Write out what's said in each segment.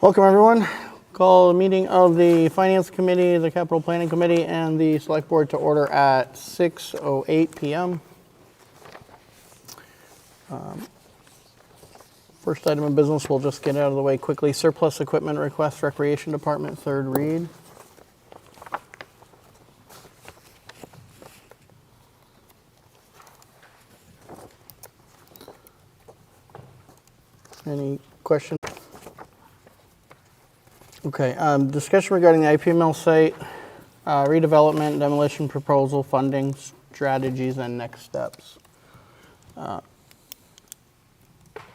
Welcome, everyone. Call a meeting of the Finance Committee, the Capital Planning Committee, and the Select Board to order at 6:08 p.m. First item of business, we'll just get out of the way quickly. Surplus equipment request, Recreation Department, third read. Any questions? Okay, discussion regarding the IPML site, redevelopment, demolition proposal, funding, strategies, and next steps.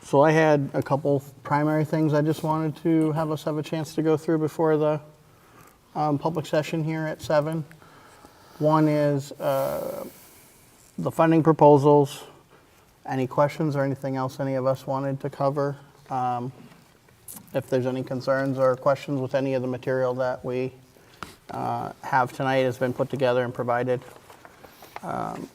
So I had a couple primary things I just wanted to have us have a chance to go through before the public session here at 7. One is the funding proposals. Any questions or anything else any of us wanted to cover? If there's any concerns or questions with any of the material that we have tonight has been put together and provided. And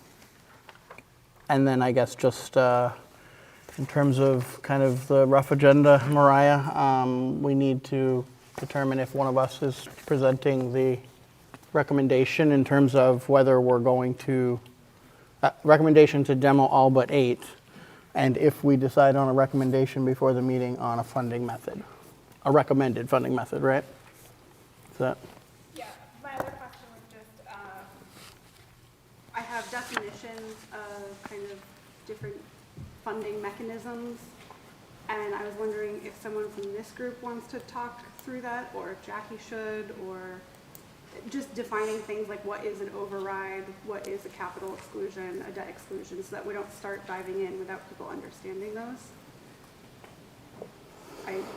then I guess just in terms of kind of the rough agenda, Mariah, we need to determine if one of us is presenting the recommendation in terms of whether we're going to, recommendation to demo all but 8. And if we decide on a recommendation before the meeting on a funding method, a recommended funding method, right? Is that? Yeah, my other question was just, I have definitions of kind of different funding mechanisms, and I was wondering if someone from this group wants to talk through that, or if Jackie should, or just defining things like what is an override, what is a capital exclusion, a debt exclusion, so that we don't start diving in without people understanding those.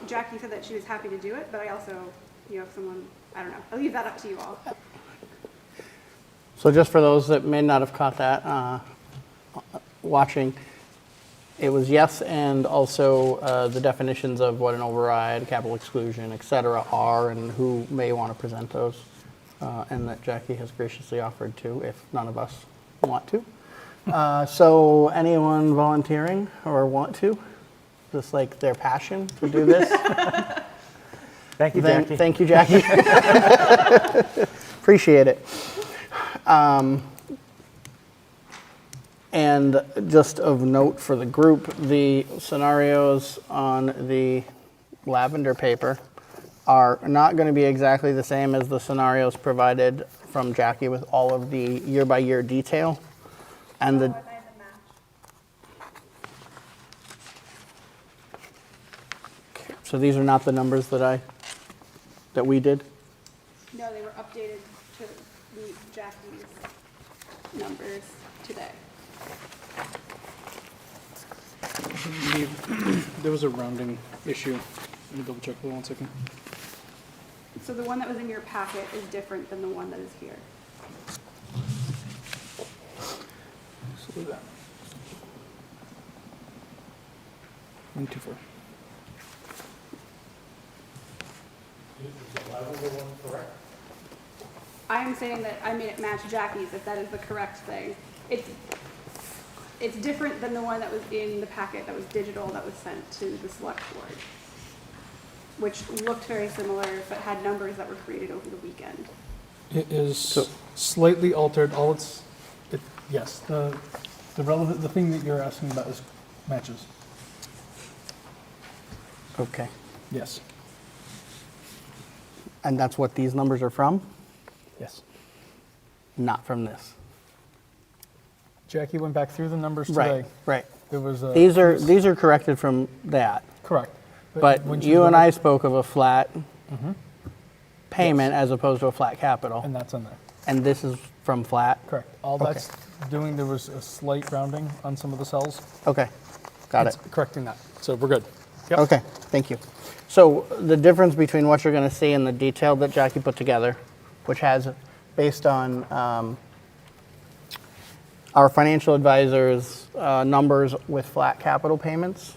Jackie said that she was happy to do it, but I also, if someone, I don't know, I'll leave that up to you all. So just for those that may not have caught that watching, it was yes, and also the definitions of what an override, capital exclusion, et cetera, are, and who may want to present those. And that Jackie has graciously offered to, if none of us want to. So anyone volunteering or want to? Just like their passion to do this? Thank you, Jackie. Thank you, Jackie. Appreciate it. And just of note for the group, the scenarios on the lavender paper are not going to be exactly the same as the scenarios provided from Jackie with all of the year-by-year detail. And the so these are not the numbers that we did? No, they were updated to meet Jackie's numbers today. I believe there was a rounding issue. Let me double check for 1 second. So the one that was in your packet is different than the one that is here. So that 124. Is the lavender one correct? I am saying that I made it match Jackie's, if that is the correct thing. It's different than the one that was in the packet that was digital that was sent to the select board, which looked very similar but had numbers that were created over the weekend. It is slightly altered. Yes, the thing that you're asking about is matches. Okay. Yes. And that's what these numbers are from? Yes. Not from this. Jackie went back through the numbers today. Right. There was These are corrected from that. correct. But when she you and went- I spoke of a flat payment as opposed to a flat capital. and that's in there. And this is from flat? Correct. All Okay. that's doing, there was a slight rounding on some of the cells. Okay, got it. It's correcting that. So we're good. Yep. Okay, thank you. So the difference between what you're going to see in the detail that Jackie put together, which has, based on our financial advisor's numbers with flat capital payments,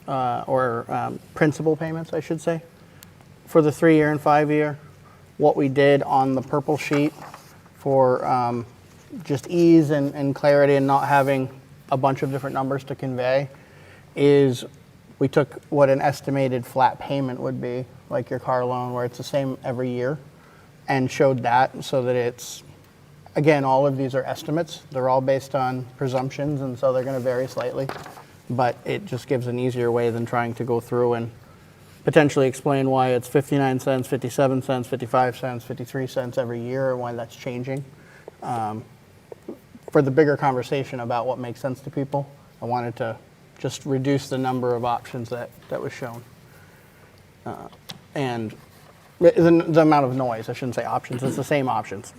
or principal payments, I should say, for the 3-year and 5-year, what we did on the purple sheet for just ease and clarity and not having a bunch of different numbers to convey is we took what an estimated flat payment would be, like your car loan, where it's the same every year, and showed that so that it's, again, all of these are estimates. They're all based on presumptions, and so they're going to vary slightly. But it just gives an easier way than trying to go through and potentially explain why it's 59 cents, 57 cents, 55 cents, 53 cents every year, and why that's changing. For the bigger conversation about what makes sense to people, I wanted to just reduce the number of options that was shown. And the amount of noise, I shouldn't say options, it's the same options.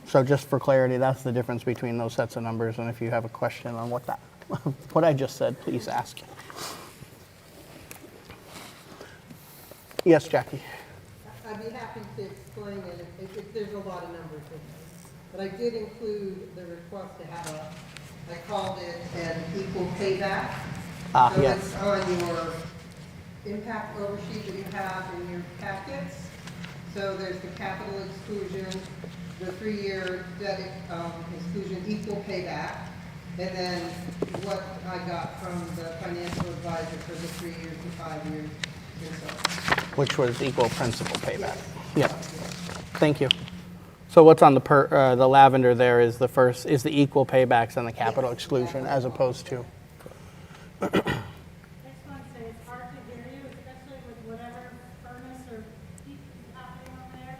So just for clarity, that's the difference between those sets of numbers, and if you have a question on what I just said, please ask. Yes, Jackie. I'd be happy to explain it if there's a lot of numbers in there. But I did include the request to have I called it an equal payback. So Yes. it's on your impact oversheet that you have in your packets. So there's the capital exclusion, the 3-year debt exclusion equal payback, and then what I got from the financial advisor for the 3 years to 5 years and so on. Which was equal principal payback. Yeah. Thank you. So what's on the lavender there is the equal paybacks and the capital exclusion as opposed to. I just want to say it's hard to hear you, especially with whatever furnace or heat is happening over there.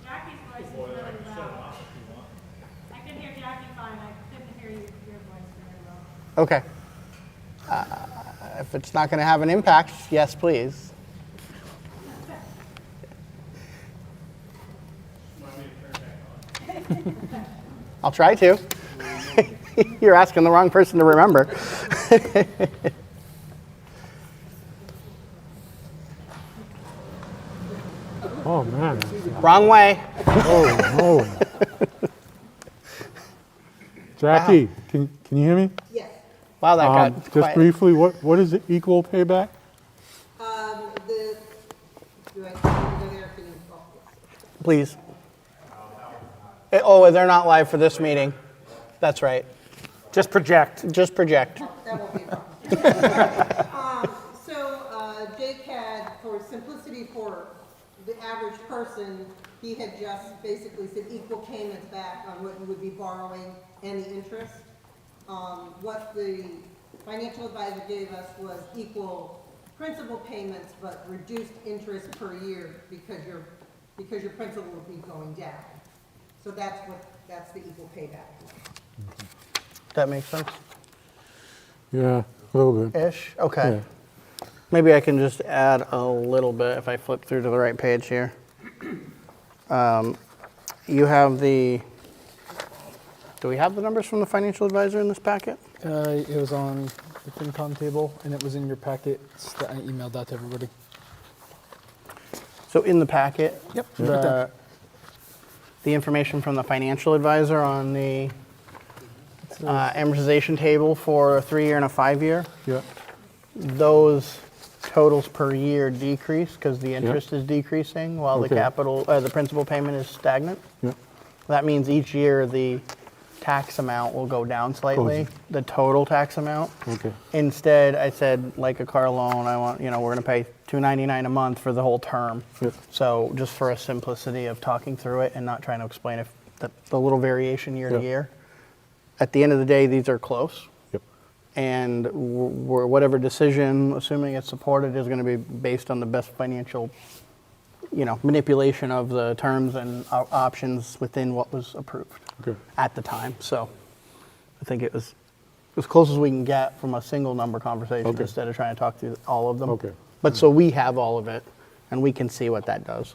Jackie's voice is really loud. I can hear Jackie fine, I couldn't hear your voice very well. Okay. If it's not going to have an impact, yes, please. I'll try to. You're asking the wrong person to remember. Oh, man. Wrong way. Oh, no. Jackie, can you hear me? Yes. Wow, that got Just quiet. briefly, what is the equal payback? Do I go there? Can you? Oh, yes. Please. Oh, they're not live for this meeting. That's right. Just project. Just project. That won't be a problem. Jake had, for simplicity for the average person, he had just basically said equal payments back on what you would be borrowing and the interest. What the financial advisor gave us was equal principal payments, but reduced interest per year because your principal will be going down. So that's the equal payback. That makes sense? Yeah, a little bit. Ish? Okay. Yeah. Maybe I can just add a little bit if I flip through to the right page here. You have do we have the numbers from the financial advisor in this packet? It was on the FinCom table, and it was in your packets that I emailed out to everybody. So in the packet, Yep. right there. the information from the financial advisor on the amortization table for a 3-year and a 5-year, Yeah, those totals per year decrease because the interest is decreasing while Okay. the principal payment is stagnant. yeah, That means each year the tax amount will go down slightly, the total tax amount. okay. Instead, I said, like a car loan, we're going to pay $299 a month for the whole term. Yep. So just for a simplicity of talking through it and not trying to explain the little variation year to Yep. year. At the end of the day, these are close. Yep. And whatever decision, assuming it's supported, is going to be based on the best financial, manipulation of the terms and options within what was approved Okay. at the time. So I think it was as close as we can get from a single number conversation Okay. instead of trying to talk through all of them. Okay. But so we have all of it and we can see what that does.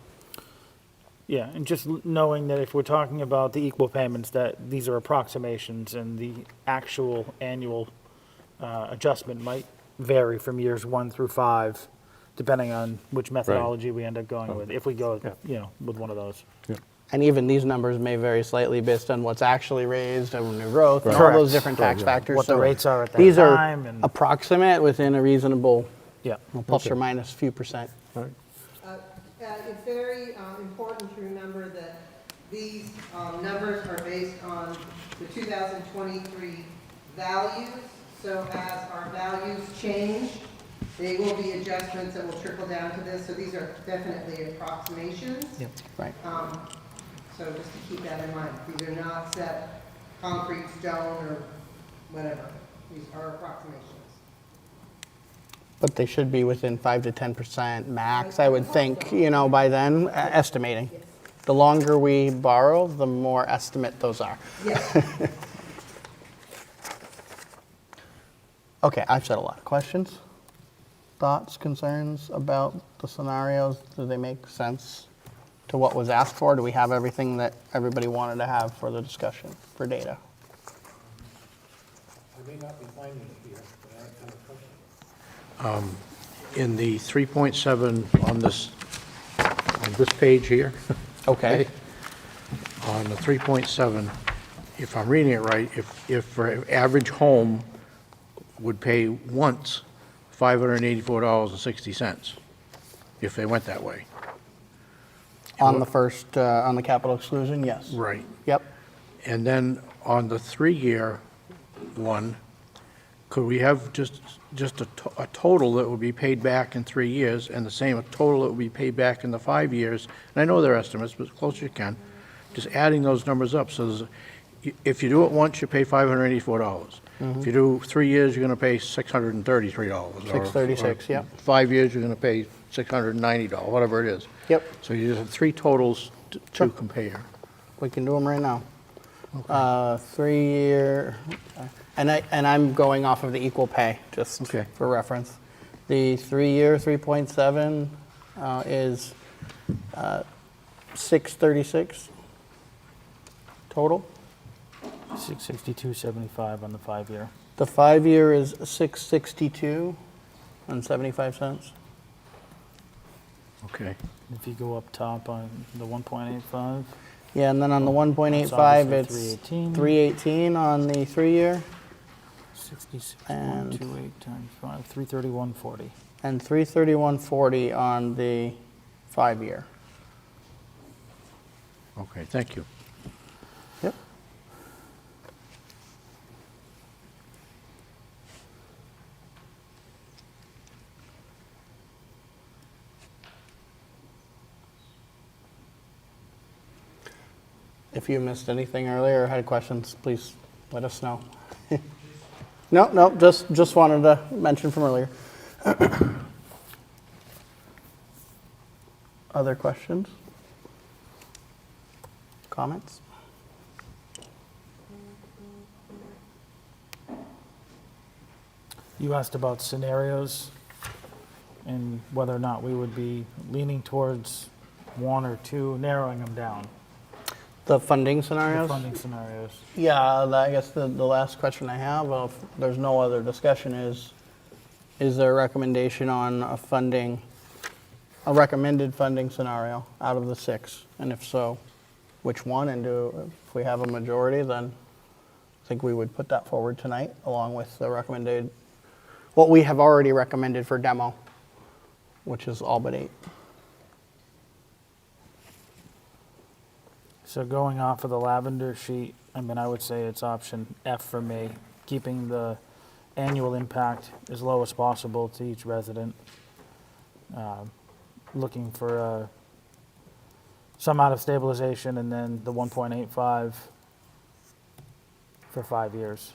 Yeah, and just knowing that if we're talking about the equal payments, that these are approximations and the actual annual adjustment might vary from years 1 through 5, depending on which methodology we end up going with, if we go, with one of those. Yeah. And even these numbers may vary slightly based on what's actually raised and new growth and all Correct. those different tax factors. What the So rates are at that these time are and- approximate within a reasonable, Yeah. plus or minus a few percent. All right. It's very important to remember that these numbers are based on the 2023 values. So as our values change, they will be adjustments that will trickle down to this. So these are definitely approximations. Right. So just to keep that in mind, these are not set concrete, stone, or whatever. These are approximations. But they should be within 5 to 10% max, I would think, you know, by then, estimating. The longer we borrow, the more estimate those are. Yes. Okay, I've said a lot. Questions? Thoughts, concerns about the scenarios? Do they make sense to what was asked for? Do we have everything that everybody wanted to have for the discussion, for data? I may not be finding it here, but I have a question. In the 3.7 on this page here. Okay. On the 3.7, if I'm reading it right, if for an average home would pay once $584.60, if they went that way. On the first, on the capital exclusion, yes. Right. Yep. And then on the 3-year one, could we have just a total that would be paid back in 3 years, and the same, a total that would be paid back in the 5 years? And I know they're estimates, but as close as you can, just adding those numbers up. So if you do it once, you pay $584. If you do 3 years, you're gonna pay $633. $636, yep. 5 years, you're gonna pay $690, whatever it is. Yep. So you just have 3 totals Sure. to compare. We can do them right now. 3-year, and I'm going off of the equal pay, just Okay. for reference. The 3-year, 3.7 is 636 total. 662.75 on the 5-year. The 5-year is 662 and 75 cents. Okay. If you go up top on the 1.85, Yeah, and then on the 1.85, it's obviously 318. 318 on the 3-year 66.28 times 5, 331.40. and 331.40 on the 5-year. Okay, thank you. Yep. If you missed anything earlier or had questions, please let us know. No, just wanted to mention from earlier. Other questions? Comments? You asked about scenarios and whether or not we would be leaning towards one or two, narrowing them down, The funding the scenarios? funding scenarios. Yeah, I guess the last question I have, if there's no other discussion, is there a recommendation on a recommended funding scenario out of the 6? And if so, which one? And if we have a majority, then I think we would put that forward tonight, along with the recommended, what we have already recommended for demo, which is all but 8. So going off of the lavender sheet, I mean, I would say it's option F for me, keeping the annual impact as low as possible to each resident. Looking for some amount of stabilization, and then the 1.85 for 5 years.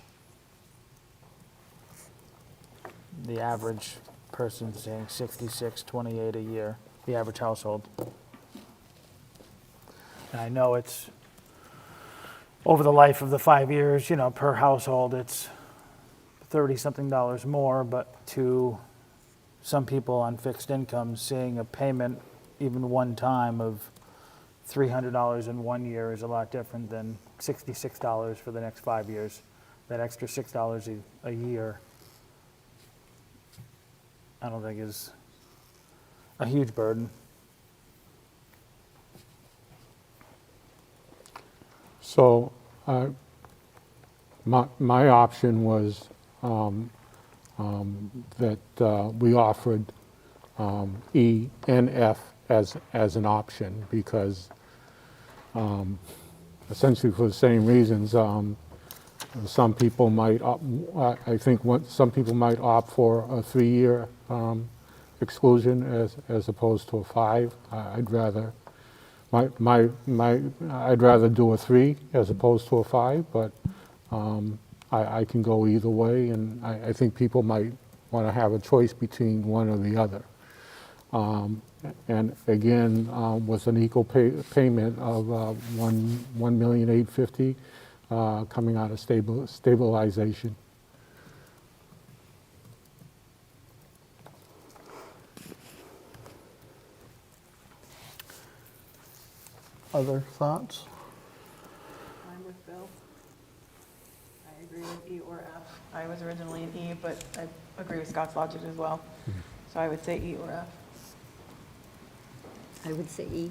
The average person's saying 66.28 a year, the average household. And I know it's, over the life of the 5 years, you know, per household, it's $30-something more, but to some people on fixed incomes, seeing a payment, even one time, of $300 in 1 year is a lot different than $66 for the next 5 years. That extra $6 a year, I don't think is a huge burden. So my option was that we offered E and F as an option, because essentially for the same reasons, Some people might, I think some people might opt for a 3-year exclusion as opposed to a 5. I'd rather, I'd rather do a 3 as opposed to a 5, but I can go either way, and I think people might want to have a choice between one or the other. And again, with an equal payment of $1,850,000 coming out of stabilization. Other thoughts? I'm with Bill. I agree with E or F. I was originally an E, but I agree with Scott's logic as well. So I would say E or F. I would say E.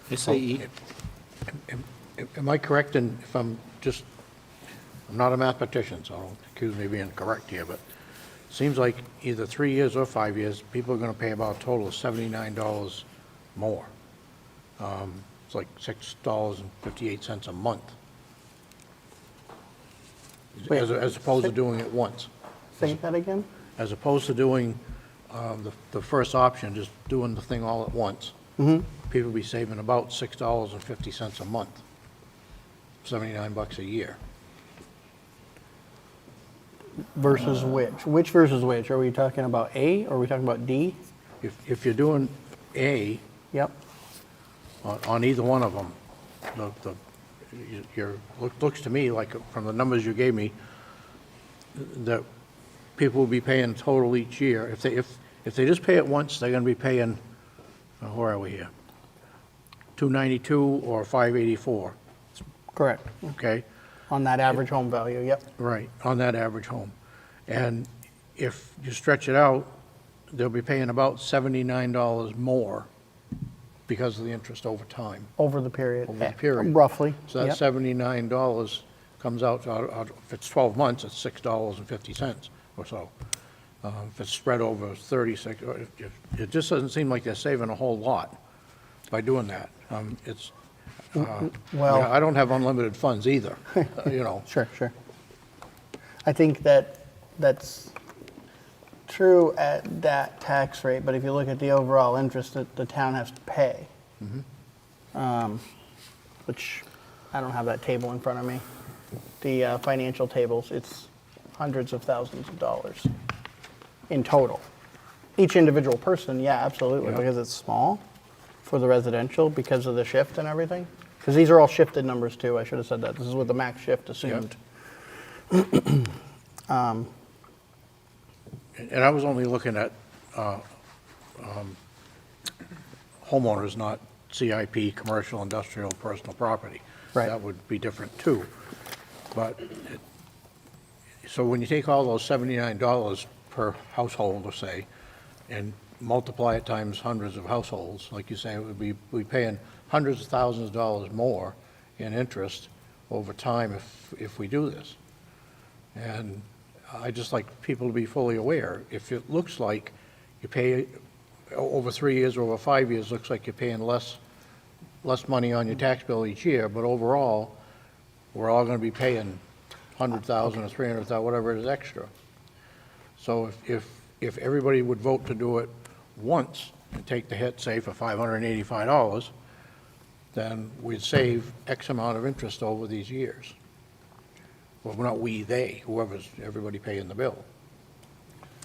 I say E. Am I correct in, if I'm not a mathematician, so don't accuse me of being correct here, but it seems like either 3 years or 5 years, people are going to pay about a total of $79 more. It's like $6.58 a month, Wait, as opposed to doing it once. Say that again? As opposed to doing the first option, just doing the thing all at once. People will be saving about $6.50 a month, $79 a year. Versus which? Which versus which? Are we talking about A or are we talking about D? If you're doing A Yep. on either one of them, looks to me like, from the numbers you gave me, that people will be paying total each year. If they just pay it once, they're going to be paying, where are we here? $292 or $584, Correct. okay? On that average home value, yep. Right, on that average home. And if you stretch it out, they'll be paying about $79 more because of the interest over time. Over the period. Over the period. Roughly. So that yep. $79 comes out, if it's 12 months, it's $6.50 or so. If it's spread over 36, it just doesn't seem like they're saving a whole lot by doing that. Well, I don't have unlimited funds either, you know. Sure. I think that's true at that tax rate, but if you look at the overall interest that the town has to pay, which I don't have that table in front of me, the financial tables, it's hundreds of thousands of dollars in total. Each individual person, yeah, absolutely, Yeah. because it's small for the residential because of the shift and everything. Because these are all shifted numbers too, I should have said that. This is with the max shift assumed. And I was only looking at homeowners, not CIP, commercial, industrial, personal property. Right. That would be different too. But, so when you take all those $79 per household, or say, and multiply it times hundreds of households, like you say, we'd paying hundreds of thousands of dollars more in interest over time if we do this. And I just like people to be fully aware. If it looks like you pay over 3 years or over 5 years, looks like you're paying less money on your tax bill each year, but overall, we're all going to be paying $100,000 or $300,000, whatever it is extra. So if everybody would vote to do it once and take the hit, say, for $585, then we'd save X amount of interest over these years. Well, not we, they, everybody paying the bill.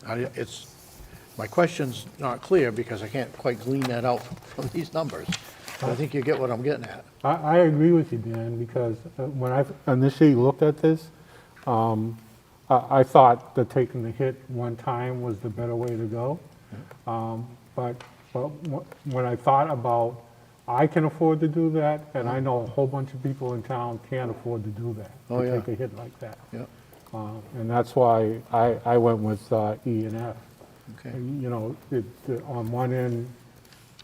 My question's not clear because I can't quite glean that out from these numbers. But I think you get what I'm getting at. I agree with you, Dan, because when I initially looked at this, I thought that taking the hit one time was the better way to go. But when I thought about, I can afford to do that, and I know a whole bunch of people in town can't afford to do that. Oh, yeah. To take a hit like that. Yeah, And that's why I went with E and F. okay. You know, on one end,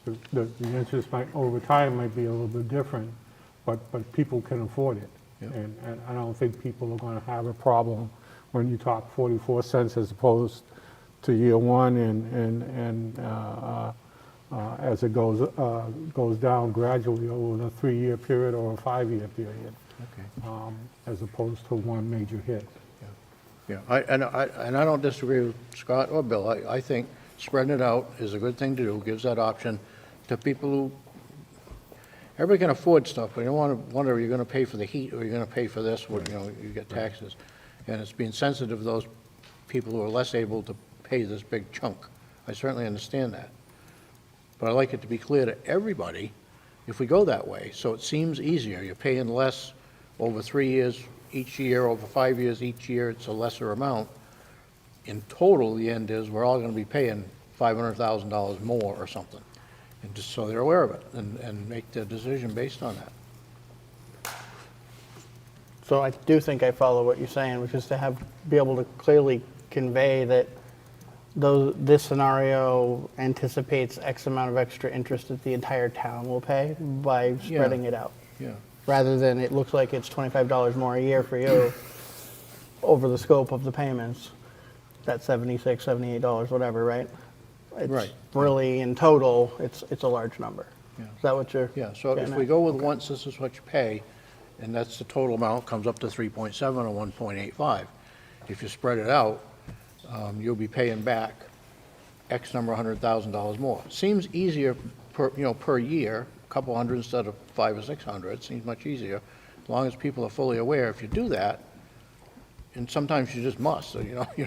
the interest over time might be a little bit different, but people can afford it. Yep. And I don't think people are going to have a problem when you talk 44 cents as opposed to year one and as it goes down gradually over a 3-year period or a 5-year period, as opposed to one major hit. Yeah, and I don't disagree with Scott or Bill. I think spreading it out is a good thing to do, gives that option to people who, everybody can afford stuff, but you don't want to wonder, you're going to pay for the heat, or you're going to pay for this, or, you know, you get taxes. And it's being sensitive to those people who are less able to pay this big chunk. I certainly understand that. But I'd like it to be clear to everybody if we go that way, so it seems easier. You're paying less over 3 years each year, over 5 years each year, it's a lesser amount. In total, the end is, we're all gonna be paying $500,000 more or something. And just so they're aware of it, and make their decision based on that. So I do think I follow what you're saying, which is to be able to clearly convey that this scenario anticipates X amount of extra interest that the entire town will pay by spreading it out. Yeah. Rather than it looks like it's $25 more a year for you over the scope of the payments, that's $76, $78, whatever, right? It's Right. really, in total, it's a large number. Yeah. Is that what you're? Yeah, so if getting we at? go with once, this is what you pay, and that's the total amount, comes up to 3.7 or 1.85. If you spread it out, you'll be paying back X number, $100,000 more. Seems easier per year, a couple hundred instead of 500 or 600, seems much easier, as long as people are fully aware. If you do that, and sometimes you just must, so you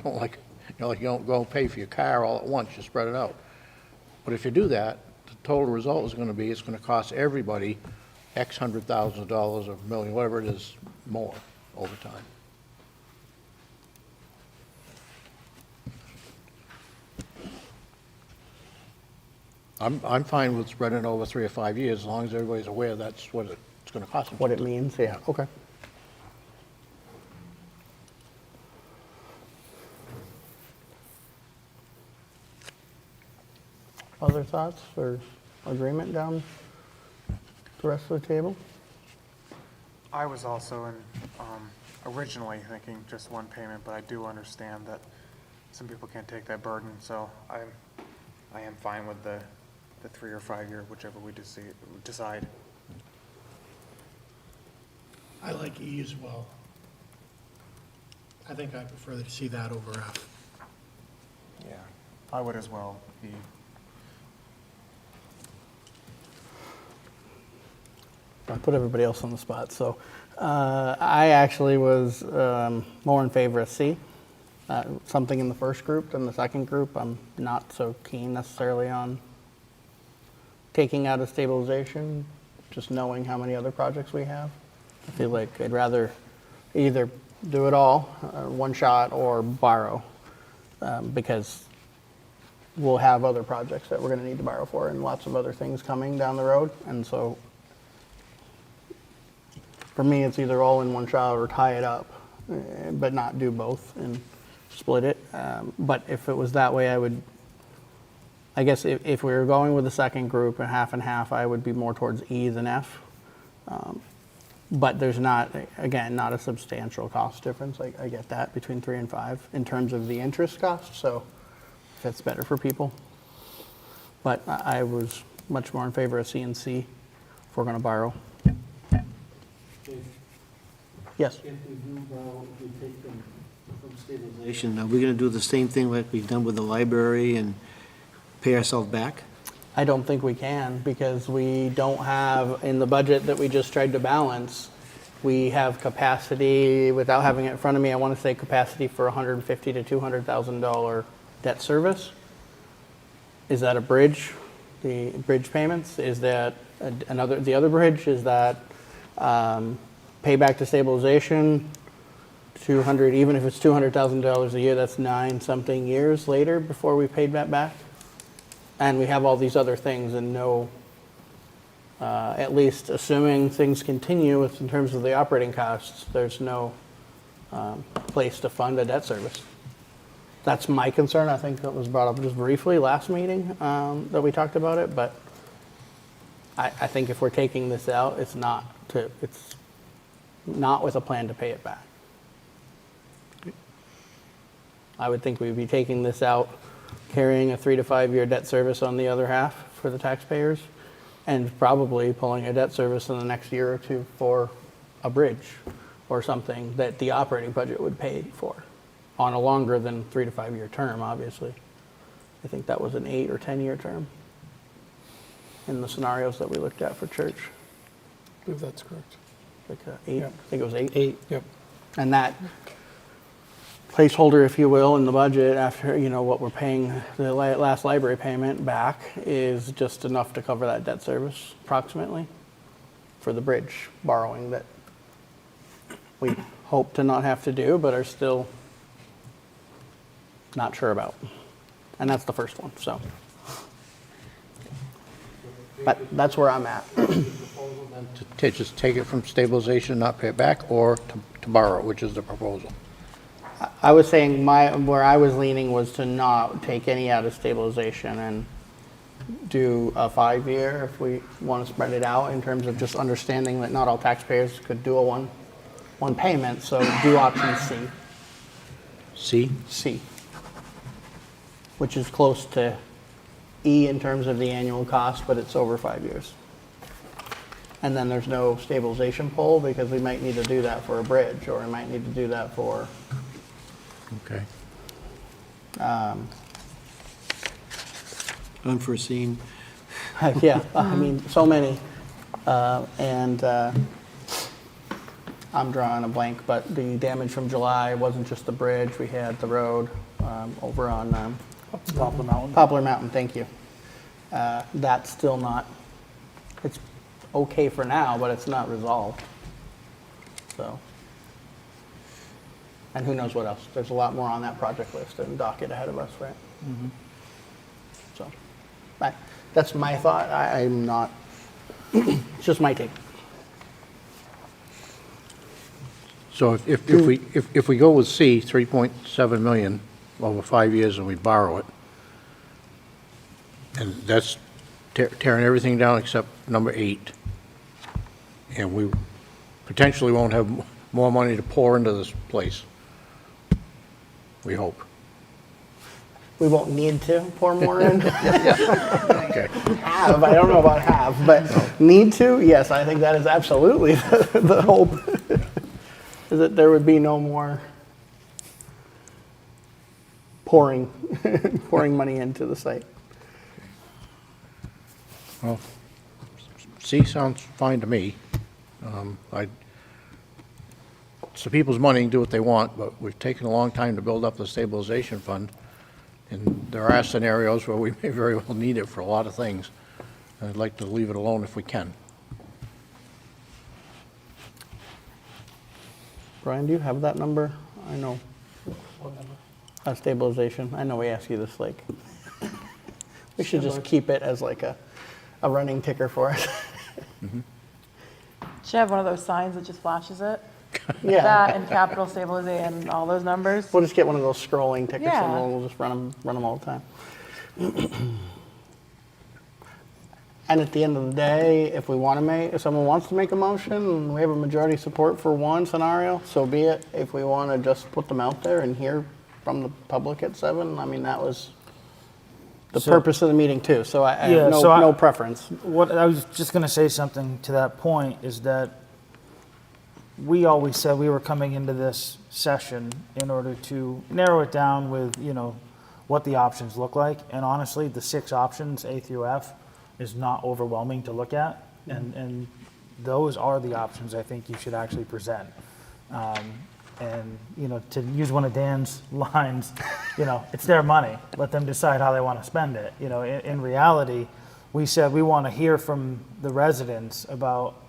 don't go pay for your car all at once, you spread it out. But if you do that, the total result is going to be, it's going to cost everybody X $100,000 or $1 million, whatever it is, more over time. I'm fine with spreading it over 3 or 5 years, as long as everybody's aware that's what it's going to cost them. What it means, yeah, okay. Other thoughts or agreement down the rest of the table? I was also originally thinking just one payment, but I do understand that some people can't take that burden, so I am fine with the 3 or 5 year, whichever we decide. I like E as well. I think I prefer to see that over F. Yeah, I would as well. I put everybody else on the spot, so I actually was more in favor of C. Something in the first group than the second group. I'm not so keen necessarily on taking out of stabilization, just knowing how many other projects we have. I feel like I'd rather either do it all, one shot, or borrow, because we'll have other projects that we're going to need to borrow for and lots of other things coming down the road. And so for me, it's either all in one shot or tie it up, but not do both and split it. But if it was that way, I guess if we were going with the second group, a half and half, I would be more towards E than F. But there's not, again, not a substantial cost difference. I get that between 3 and 5 in terms of the interest cost, so that's better for people. But I was much more in favor of C and C if we're going to borrow. Yes. If we do borrow, if we take them from stabilization, are we going to do the same thing like we've done with the library and pay ourselves back? I don't think we can, because we don't have, in the budget that we just tried to balance, we have capacity, without having it in front of me, I want to say capacity for $150,000 to $200,000 debt service. Is that a bridge? The bridge payments? Is that the other bridge? Is that payback to stabilization? 200, even if it's $200,000 a year, that's 9-something years later before we paid that back. And we have all these other things and no, at least assuming things continue in terms of the operating costs, there's no place to fund a debt service. That's my concern. I think that was brought up just briefly last meeting that we talked about it, but I think if we're taking this out, it's not with a plan to pay it back. I would think we'd be taking this out, carrying a 3 to 5 year debt service on the other half for the taxpayers, and probably pulling a debt service in the next year or two for a bridge or something that the operating budget would pay for on a longer than 3 to 5 year term, obviously. I think that was an 8 or 10-year term in the scenarios that we looked at for church. I believe that's correct. Like 8, Yeah. I think it was 8. 8, yep. And that placeholder, if you will, in the budget after, what we're paying, the last library payment back is just enough to cover that debt service approximately for the bridge borrowing that we hope to not have to do, but are still not sure about. And that's the first one, so. But that's where I'm at. To just take it from stabilization and not pay it back, or to borrow it, which is the proposal? I was saying where I was leaning was to not take any out of stabilization and do a 5-year if we want to spread it out in terms of just understanding that not all taxpayers could do a one payment, so do option C. C. Which is close to E in terms of the annual cost, but it's over 5 years. And then there's no stabilization pull because we might need to do that for a bridge, or we might need to do that for Okay. Unforeseen. yeah, I mean, so many. And I'm drawing a blank, but the damage from July wasn't just the bridge. We had the road over on Poplar Mountain. Poplar Mountain, thank you. That's still not, it's okay for now, but it's not resolved. So, and who knows what else? There's a lot more on that project list and docket ahead of us, right? So, that's my thought. I'm not, it's just my take. So if we go with C, 3.7 million over 5 years, and we borrow it, and that's tearing everything down except number 8, and we potentially won't have more money to pour into this place, we hope. We won't need to pour more in. Okay. Have, I don't know about have, but need to, yes, I think that is absolutely the hope. Is that there would be no more pouring money into the site. Well, C sounds fine to me. It's the people's money, and do what they want, but we've taken a long time to build up the stabilization fund, and there are scenarios where we may very well need it for a lot of things. And I'd like to leave it alone if we can. Brian, do you have that number? I know. Stabilization. I know we ask you this, like, we should just keep it as like a running ticker for us. Should have one of those signs that just flashes it. Yeah. That and capital stabilization and all those numbers. We'll just get one of those scrolling tickers Yeah. and we'll just run them all the time. And at the end of the day, if someone wants to make a motion and we have a majority support for one scenario, so be it. If we want to just put them out there and hear from the public at 7, I mean, that was the purpose of the meeting too. So I have no preference. What I was just going to say something to that point is that we always said we were coming into this session in order to narrow it down with, what the options look like. And honestly, the 6 options, A through F, is not overwhelming to look at. And those are the options I think you should actually present. And, to use one of Dan's lines, it's their money. Let them decide how they want to spend it. In reality, we said we want to hear from the residents about,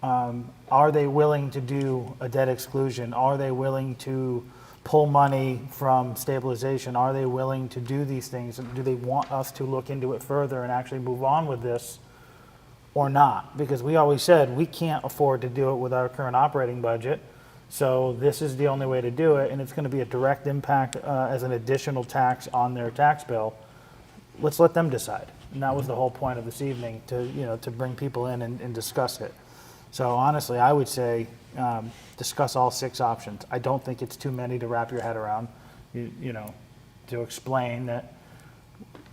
are they willing to do a debt exclusion? Are they willing to pull money from stabilization? Are they willing to do these things? Do they want us to look into it further and actually move on with this or not? Because we always said we can't afford to do it with our current operating budget. So this is the only way to do it, and it's going to be a direct impact as an additional tax on their tax bill. Let's let them decide. And that was the whole point of this evening, to bring people in and discuss it. So honestly, I would say discuss all 6 options. I don't think it's too many to wrap your head around, to explain that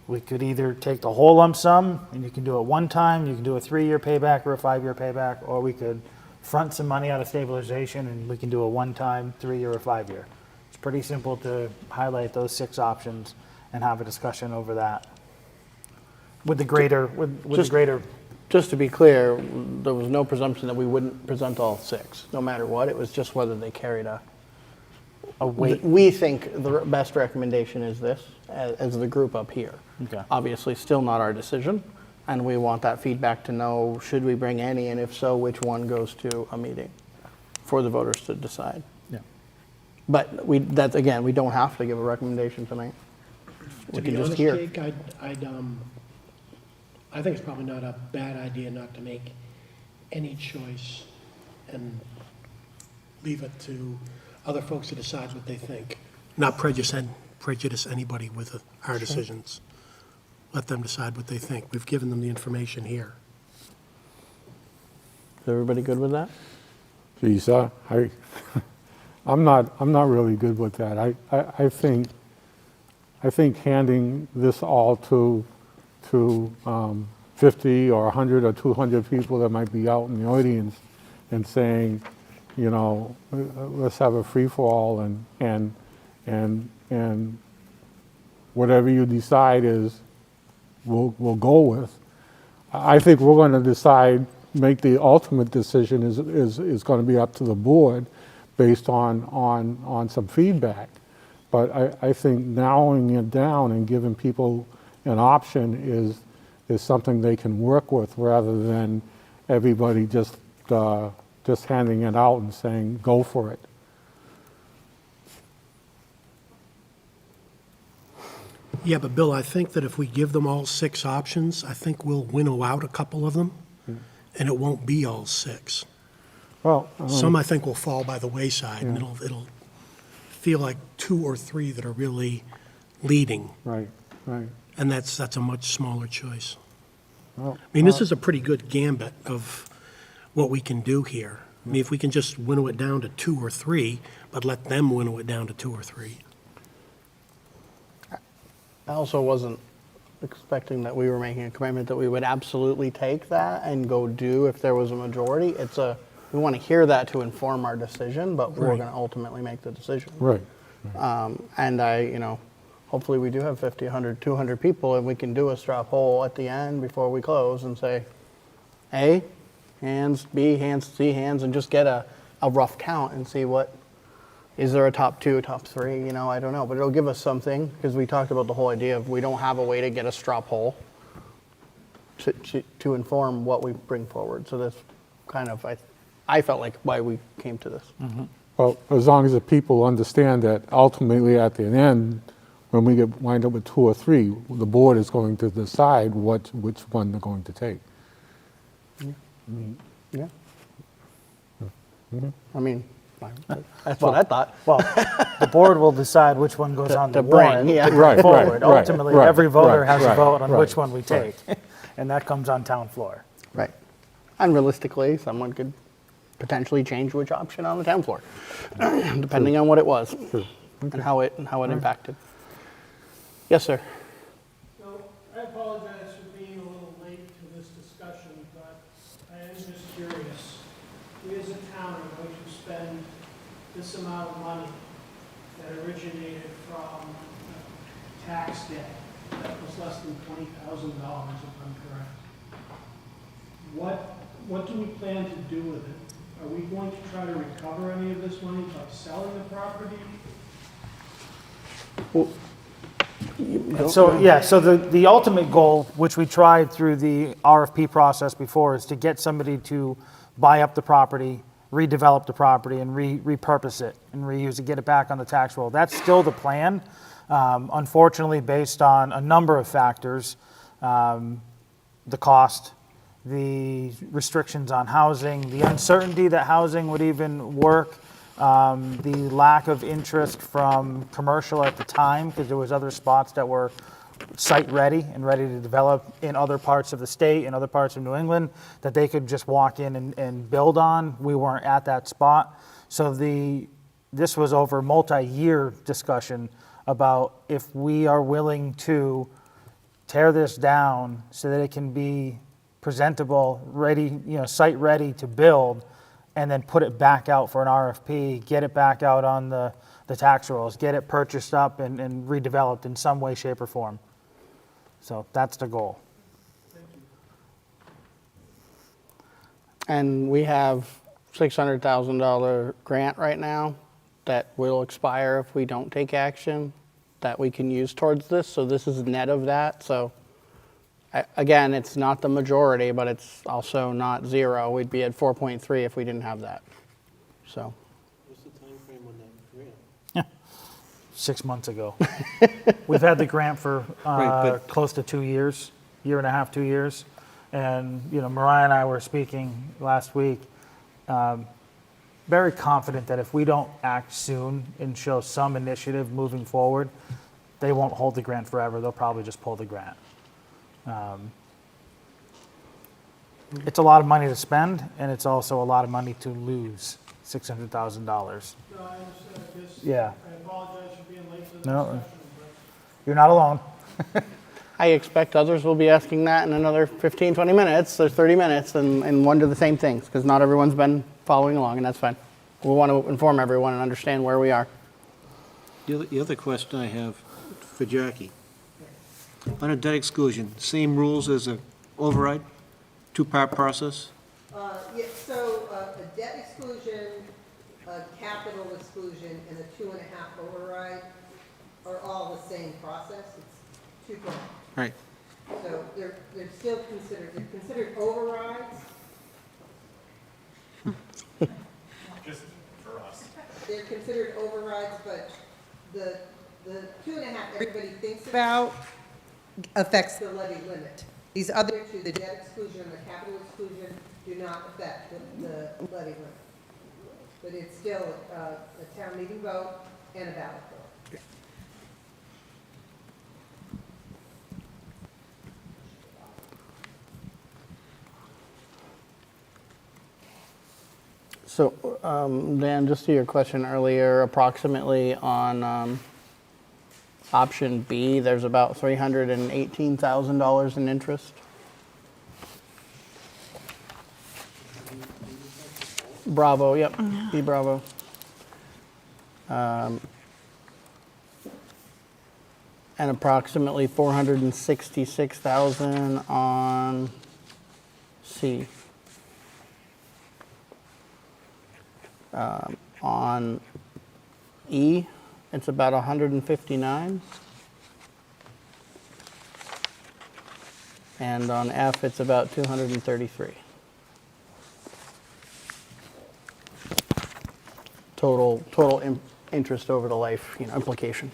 We could either take the whole lump sum, and you can do it one time, you can do a 3-year payback or a 5-year payback, or we could front some money out of stabilization, and we can do a one-time, 3-year or 5-year. It's pretty simple to highlight those 6 options and have a discussion over that. With the greater, with the Just- greater, Just to be clear, there was no presumption that we wouldn't present all 6, no matter what. It was just whether they carried a weight. We think the best recommendation is this, as the group up here. Okay. Obviously, still not our decision, and we want that feedback to know, should we bring any, and if so, which one goes to a meeting for the voters to decide. Yeah. But that, again, we don't have to give a recommendation tonight. We To can be just honest, hear. Jake, I think it's probably not a bad idea not to make any choice and leave it to other folks to decide what they think. Not prejudice anybody with our decisions. Let them decide what they think. We've given them the information here. Is everybody good with that? Geez, I'm not really good with that. I think handing this all to 50 or 100 or 200 people that might be out in the audience and saying, you know, let's have a free-for-all and whatever you decide is, we'll go with. I think we're going to decide, make the ultimate decision is going to be up to the board based on some feedback. But I think narrowing it down and giving people an option is something they can work with rather than everybody just handing it out and saying, go for it. Yeah, but Bill, I think that if we give them all 6 options, I think we'll winnow out a couple of them, and it won't be all 6. Well, Some, I think, will fall by the wayside, and it'll feel like 2 or 3 that are really leading, right. and that's a much smaller choice. Well, I mean, this is a pretty good gambit of what we can do here. I mean, if we can just winnow it down to 2 or 3, but let them winnow it down to 2 or 3. I also wasn't expecting that we were making a commitment that we would absolutely take that and go do if there was a majority. We want to hear that to inform our decision, but we're Right. going to ultimately make the decision. right. And hopefully we do have 50, 100, 200 people, and we can do a straw poll at the end before we close and say, A, hands, B, hands, C, hands, and just get a rough count and see is there a top 2, top 3, I don't know. But it'll give us something, because we talked about the whole idea of we don't have a way to get a straw poll to inform what we bring forward. So that's kind of, I felt like why we came to this. Well, as long as the people understand that ultimately at the end, when we wind up with 2 or 3, the board is going to decide which one they're going to take. Yeah. I mean, that's what I thought. well, the board will decide which one goes on the to bring, warrant yeah. Right, forward. right, Ultimately, right, every voter right, has a right, vote on right, which one we take, right. and that comes on town floor. Right. And realistically, someone could potentially change which option on the town floor, depending on what it was and how it impacted. Yes, sir. So, I apologize for being a little late to this discussion, but I am just curious. We as a town are going to spend this amount of money that originated from tax debt that was less than $20,000, if I'm correct. What do we plan to do with it? Are we going to try to recover any of this money by selling the property? So the ultimate goal, which we tried through the RFP process before, is to get somebody to buy up the property, redevelop the property, and repurpose it and reuse it, get it back on the tax roll. That's still the plan. Unfortunately, based on a number of factors, the cost, the restrictions on housing, the uncertainty that housing would even work, the lack of interest from commercial at the time, because there was other spots that were site ready and ready to develop in other parts of the state and other parts of New England that they could just walk in and build on. We weren't at that spot. So this was over multi-year discussion about if we are willing to tear this down so that it can be presentable, ready, site ready to build, and then put it back out for an RFP, get it back out on the tax rolls, get it purchased up and redeveloped in some way, shape, or form. So that's the goal. And we have $600,000 grant right now that will expire if we don't take action that we can use towards this. So this is net of that. So again, it's not the majority, but it's also not zero. We'd be at 4.3 if we didn't have that. So What's the timeframe on that grant? 6 months ago. We've had the grant for Right, but- close to 2 years, year and a half, 2 years. And, Mariah and I were speaking last week, very confident that if we don't act soon and show some initiative moving forward, they won't hold the grant forever. They'll probably just pull the grant. It's a lot of money to spend, and it's also a lot of money to lose, $600,000. No, I understand, I guess. Yeah. I apologize for being late to the No. discussion, You're not alone. I expect others will be asking that in another 15, 20 minutes or 30 minutes and wonder the same things because not everyone's been following along, and that's fine. We want to inform everyone and understand where we are. The other question I have for Jackie. On a debt exclusion, same rules as a override, two-part process? Yeah, so a debt exclusion, a capital exclusion, and a 2.5 override are all the same process. It's two parts. Right. So they're still considered overrides. Just for us. They're considered overrides, but the 2.5 everybody thinks about affects the levy limit. These other two, the debt exclusion and the capital exclusion, do not affect the levy limit. But it's still a town meeting vote and a ballot vote. So, Dan, just to your question earlier, approximately on option B, there's about $318,000 in interest. Bravo, yep, B Bravo. And approximately 466,000 on C. On E, it's about 159. And on F, it's about 233. Total interest over the life, implication.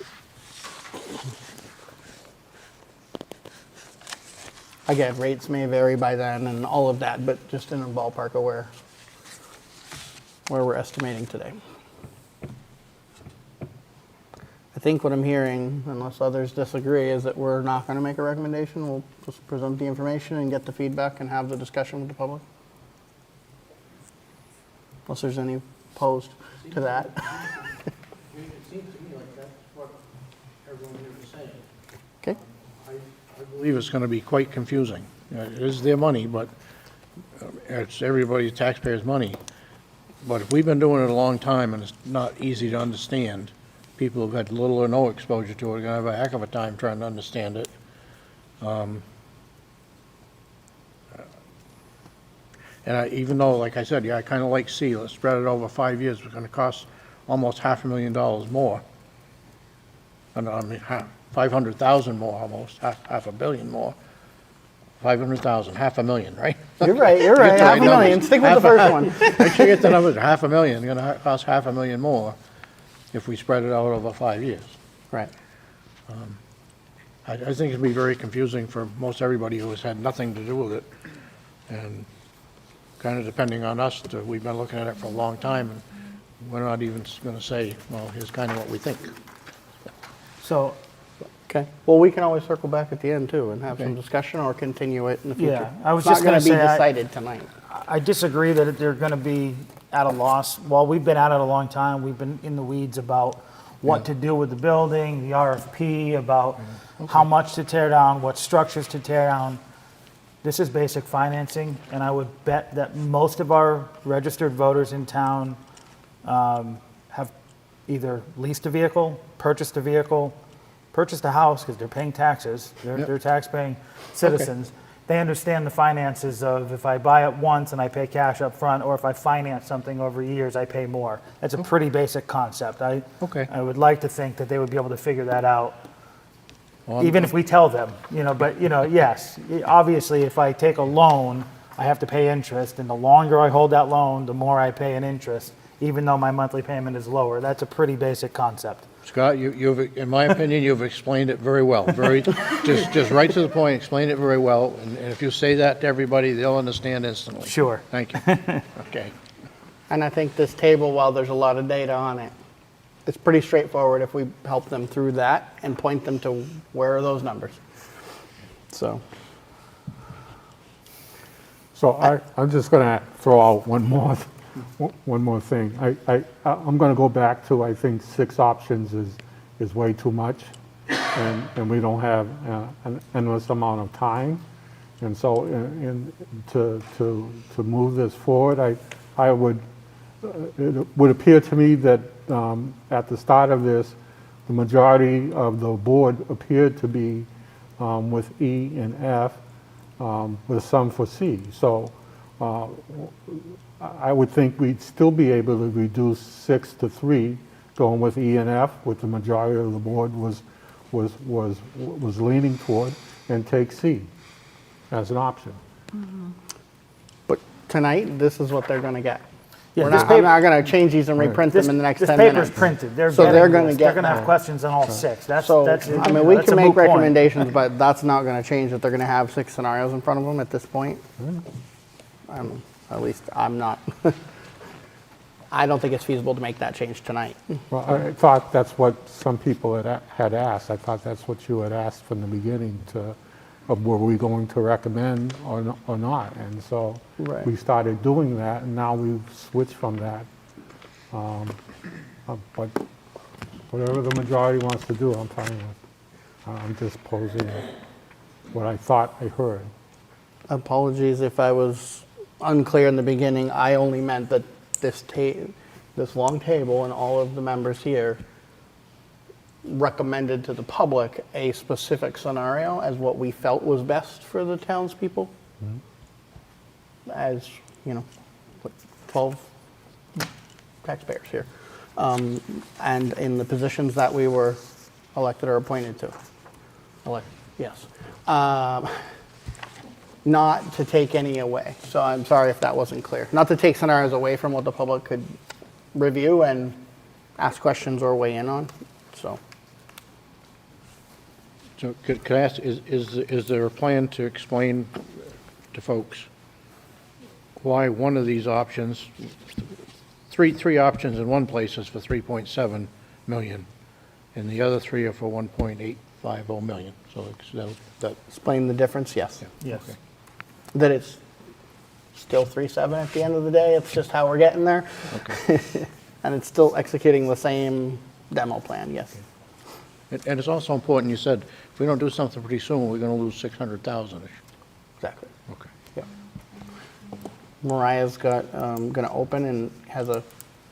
Again, rates may vary by then and all of that, but just in a ballpark of where we're estimating today. I think what I'm hearing, unless others disagree, is that we're not going to make a recommendation. We'll just present the information and get the feedback and have the discussion with the public. Unless there's any opposed to that. It seems to me like that's what everyone here is saying. Okay. I believe it's going to be quite confusing. It is their money, but it's everybody's taxpayers' money. But if we've been doing it a long time and it's not easy to understand, people who've had little or no exposure to it are going to have a heck of a time trying to understand it. And even though, like I said, I kind of like C, let's spread it over 5 years, it's going to cost almost $500,000 more. And I mean, 500,000 more almost, half a billion more. 500,000, $500,000, right? You're right, Get the right $500,000. numbers. Stick with the first one. Make sure you get the numbers, $500,000, it's gonna cost $500,000 more if we spread it out over 5 years. Right. I think it'd be very confusing for most everybody who has had nothing to do with it. And kind of depending on us, we've been looking at it for a long time, and we're not even gonna say, well, here's kind of what we think. So, Okay. Well, we can always circle back at the end too and have some Okay. discussion or continue it in the future. Yeah, I was It's just not gonna going to be say, decided tonight. I disagree that they're going to be at a loss. While we've been at it a long time, we've been in the weeds about what to do with the building, the RFP, about how much to tear down, what structures to tear down. This is basic financing, and I would bet that most of our registered voters in town have either leased a vehicle, purchased a house because they're paying taxes, they're tax-paying citizens. They understand the finances of if I buy it once and I pay cash up front, or if I finance something over years, I pay more. It's a pretty basic concept. I would like to think that they would be able to figure that out, even if we tell them, but, yes, obviously, if I take a loan, I have to pay interest, and the longer I hold that loan, the more I pay in interest, even though my monthly payment is lower. That's a pretty basic concept. Scott, you've, in my opinion, you've explained it very well. Just right to the point, explained it very well. And if you say that to everybody, they'll understand instantly. Sure. Thank you. Okay. And I think this table, while there's a lot of data on it, it's pretty straightforward if we help them through that and point them to where are those numbers. So I'm just going to throw out one more thing. I'm going to go back to, I think 6 options is way too much, and we don't have an endless amount of time. And so to move this forward, it would appear to me that at the start of this, the majority of the board appeared to be with E and F, with some for C. So I would think we'd still be able to reduce 6 to 3, going with E and F, with the majority of the board was leaning toward, and take C as an option. but tonight, this is what they're going to get. Yeah, I'm not going to change these and reprint them in the next 10 minutes. This paper's printed. They're So they're gonna They're get going to have that. questions on all 6. That's So, that's I mean, we that's can a make moot point. recommendations, but that's not going to change that they're going to have 6 scenarios in front of them at this point. At least I'm not. I don't think it's feasible to make that change tonight. Well, I thought that's what some people had asked. I thought that's what you had asked from the beginning of were we going to recommend or not. And so Right. we started doing that, and now we've switched from that. But whatever the majority wants to do, I'm fine with. I'm just posing what I thought I heard. Apologies if I was unclear in the beginning. I only meant that this long table and all of the members here recommended to the public a specific scenario as what we felt was best for the townspeople. As, 12 taxpayers here. And in the positions that we were elected or appointed to. Yes. Not to take any away. So I'm sorry if that wasn't clear. Not to take scenarios away from what the public could review and ask questions or weigh in on. So Could I ask, is there a plan to explain to folks why one of these options, three options in one place is for 3.7 million, and the other 3 are for 1.850 million? So that explain the difference, yes. Yes. Okay. That it's still 3.7 at the end of the day. It's just how we're getting there. Okay. And it's still executing the same demo plan, yes. And it's also important, you said, if we don't do something pretty soon, we're going to lose 600,000-ish. Exactly. Okay. Yeah. Mariah's going to open and has a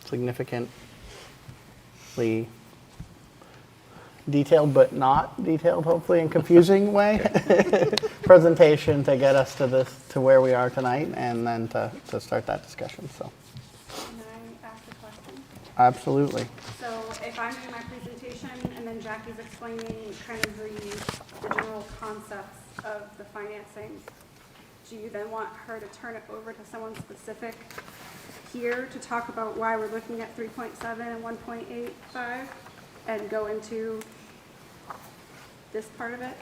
significantly detailed, but not detailed, hopefully, and confusing way presentation to get us to where we are tonight, and then to start that discussion. So, Can I ask a question? absolutely. So if I'm doing my presentation and then Jackie's explaining kind of the general concepts of the financing, do you then want her to turn it over to someone specific here to talk about why we're looking at 3.7 and 1.85 and go into this part of it?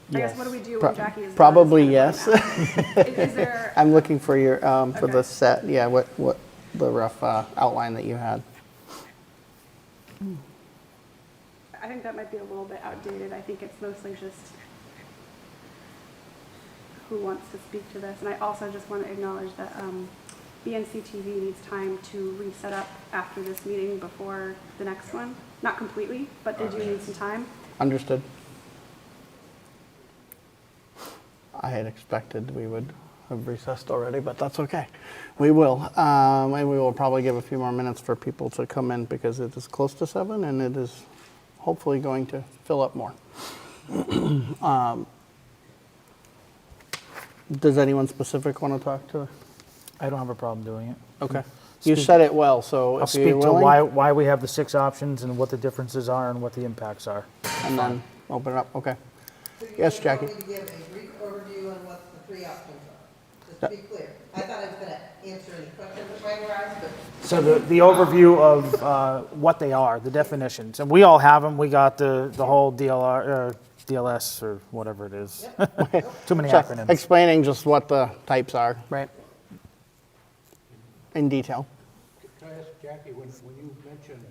I guess what do we do when Jackie is done? Probably Is kind yes. of what I'm asking. Is there, I'm looking for your for Okay. the set. Yeah, what the rough outline that you had. I think that might be a little bit outdated. I think it's mostly just who wants to speak to this. And I also just want to acknowledge that BNCTV needs time to reset up after this meeting before the next one. Not completely, but they do need some time. Understood. I had expected we would have recessed already, but that's okay. We will. And we will probably give a few more minutes for people to come in because it is close to 7 and it is hopefully going to fill up more. Does anyone specific want to talk to? I don't have a problem doing it. Okay. You said it well, so I'll if you're speak to willing, why we have the 6 options and what the differences are and what the impacts are. and then open it up. Okay. So you Yes, just Jackie. want me to give a brief overview on what the 3 options are, just to be clear. I thought I was going to answer any questions that might arise, but So the overview of what they are, the definitions, and we all have them. We got the whole DLR, DLS, or whatever it is. Too many So, acronyms. explaining just what the types are, right? In detail. Can I ask Jackie, when you mentioned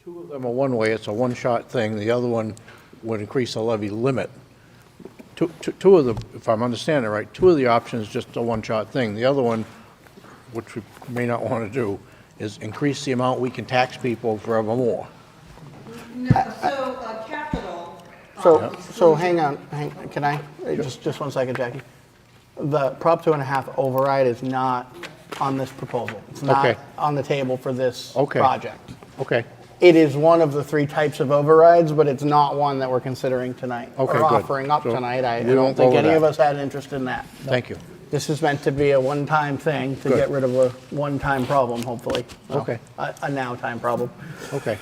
2 of them are one way, it's a one-shot thing, the other one would increase the levy limit. Two of the, if I'm understanding it right, 2 of the options just a one-shot thing. The other one, which we may not want to do, is increase the amount we can tax people forevermore. no, so capital. So hang on, can I, just 1 second, Jackie. The Prop 2.5 override is not on this proposal. It's not Okay. on the table for this Okay. project. Okay, It is one of the 3 types of overrides, but it's not one that we're considering tonight. Okay, Or good. offering up So tonight. I we don't won't go think over any of that. us had interest in that. thank you. This is meant to be a one-time thing to Good. get rid of a one-time problem, hopefully. Well, Okay. A now-time problem. Okay.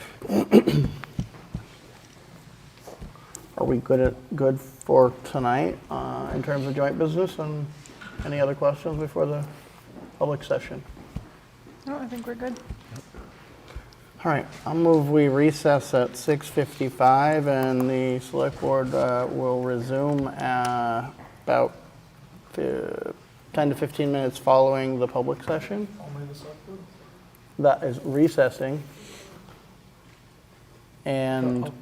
Are we good for tonight in terms of joint business? And any other questions before the public session? No, I think we're good. All right, I'll move we recess at 6:55 and the select board will resume about 10 to 15 minutes following the public session. Only the select board? That is recessing. And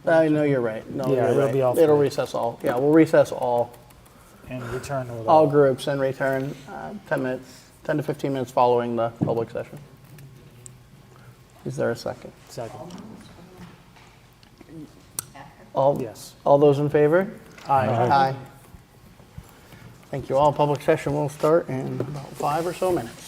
I know you're right. No, Yeah, you're it'll right. be all It'll three. recess all. Yeah, we'll recess all And return with all groups and return 10 minutes, 10 to 15 minutes following the public session. Is there a second? Second. All, Yes. all those in favor? Aye. Aye. Thank you all. Public session will start in about 5 or so minutes.